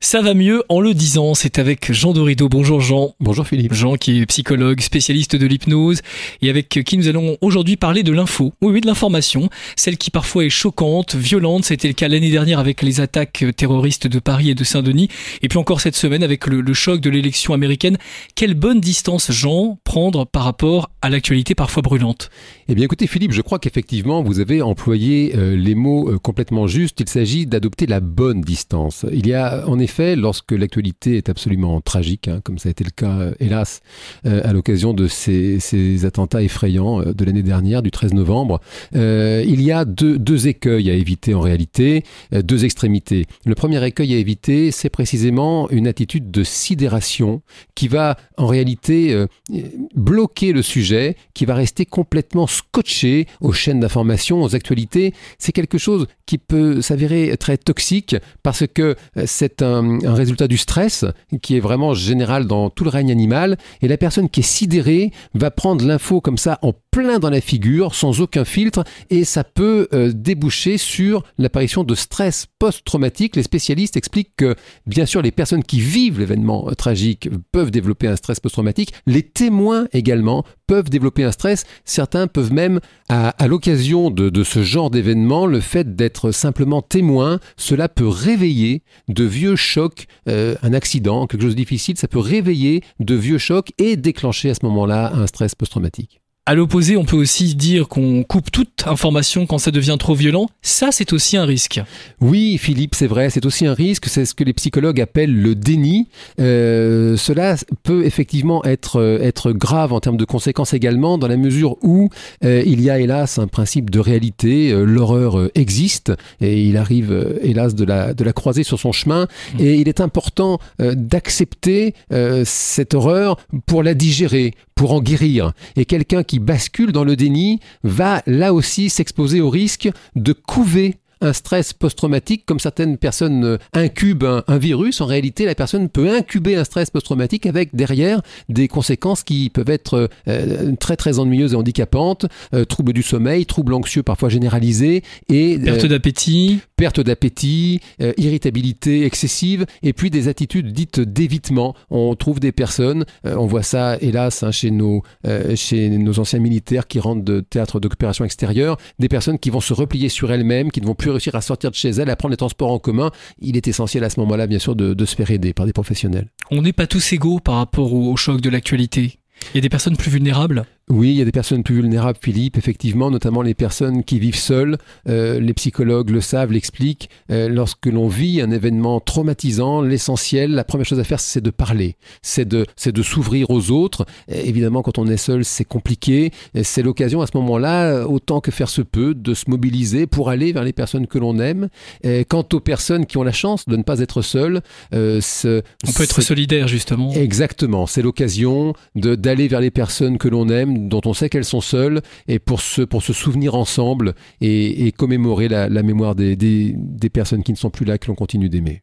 Ça va mieux en le disant, c'est avec Jean Dorido. Bonjour Jean. Bonjour Philippe. Jean qui est psychologue, spécialiste de l'hypnose et avec qui nous allons aujourd'hui parler de l'info. Oui, de l'information, celle qui parfois est choquante, violente. C'était le cas l'année dernière avec les attaques terroristes de Paris et de Saint-Denis. Et puis encore cette semaine avec le choc de l'élection américaine. Quelle bonne distance, Jean, prendre par rapport à l'actualité parfois brûlante? Eh bien écoutez Philippe, je crois qu'effectivement vous avez employé les mots complètement justes. Il s'agit d'adopter la bonne distance. Il y a en effet, lorsque l'actualité est absolument tragique, comme ça a été le cas, hélas, à l'occasion de ces attentats effrayants de l'année dernière, du 13 novembre, il y a deux écueils à éviter en réalité, deux extrémités. Le premier écueil à éviter, c'est précisément une attitude de sidération qui va en réalité bloquer le sujet, qui va rester complètement scotché aux chaînes d'information, aux actualités. C'est quelque chose qui peut s'avérer très toxique parce que c'est un résultat du stress qui est vraiment général dans tout le règne animal, et la personne qui est sidérée va prendre l'info comme ça en plein dans la figure, sans aucun filtre, et ça peut déboucher sur l'apparition de stress post-traumatique. Les spécialistes expliquent que, bien sûr, les personnes qui vivent l'événement tragique peuvent développer un stress post-traumatique, les témoins également peuvent développer un stress. Certains peuvent même, à l'occasion de ce genre d'événement, le fait d'être simplement témoin, cela peut réveiller de vieux chocs, un accident, quelque chose de difficile, ça peut réveiller de vieux chocs et déclencher à ce moment-là un stress post-traumatique. À l'opposé, on peut aussi dire qu'on coupe toute information quand ça devient trop violent. Ça, c'est aussi un risque. Oui, Philippe, c'est vrai, c'est aussi un risque. C'est ce que les psychologues appellent le déni. Cela peut effectivement être grave en termes de conséquences également, dans la mesure où il y a hélas un principe de réalité. L'horreur existe et il arrive hélas de la croiser sur son chemin. Et il est important d'accepter cette horreur pour la digérer, pour en guérir. Et quelqu'un qui bascule dans le déni va là aussi s'exposer au risque de couver un stress post-traumatique, comme certaines personnes incubent un virus. En réalité, la personne peut incuber un stress post-traumatique avec derrière des conséquences qui peuvent être très très ennuyeuses et handicapantes, troubles du sommeil, troubles anxieux parfois généralisés, et perte d'appétit, irritabilité excessive, et puis des attitudes dites d'évitement. On trouve des personnes, on voit ça hélas chez nos anciens militaires qui rentrent de théâtre d'opération extérieure, des personnes qui vont se replier sur elles-mêmes, qui ne vont plus réussir à sortir de chez elles, à prendre les transports en commun. Il est essentiel à ce moment-là, bien sûr, de se faire aider par des professionnels. On n'est pas tous égaux par rapport au choc de l'actualité. Il y a des personnes plus vulnérables. Oui, il y a des personnes plus vulnérables, Philippe, effectivement, notamment les personnes qui vivent seules. Les psychologues le savent, l'expliquent. Lorsque l'on vit un événement traumatisant, l'essentiel, la première chose à faire, c'est de parler. C'est de s'ouvrir aux autres. Évidemment, quand on est seul, c'est compliqué. C'est l'occasion, à ce moment-là, autant que faire se peut, de se mobiliser pour aller vers les personnes que l'on aime. Quant aux personnes qui ont la chance de ne pas être seules, on peut être solidaire, justement. Exactement. C'est l'occasion d'aller vers les personnes que l'on aime, dont on sait qu'elles sont seules, et pour se souvenir ensemble et commémorer la mémoire des personnes qui ne sont plus là, que l'on continue d'aimer.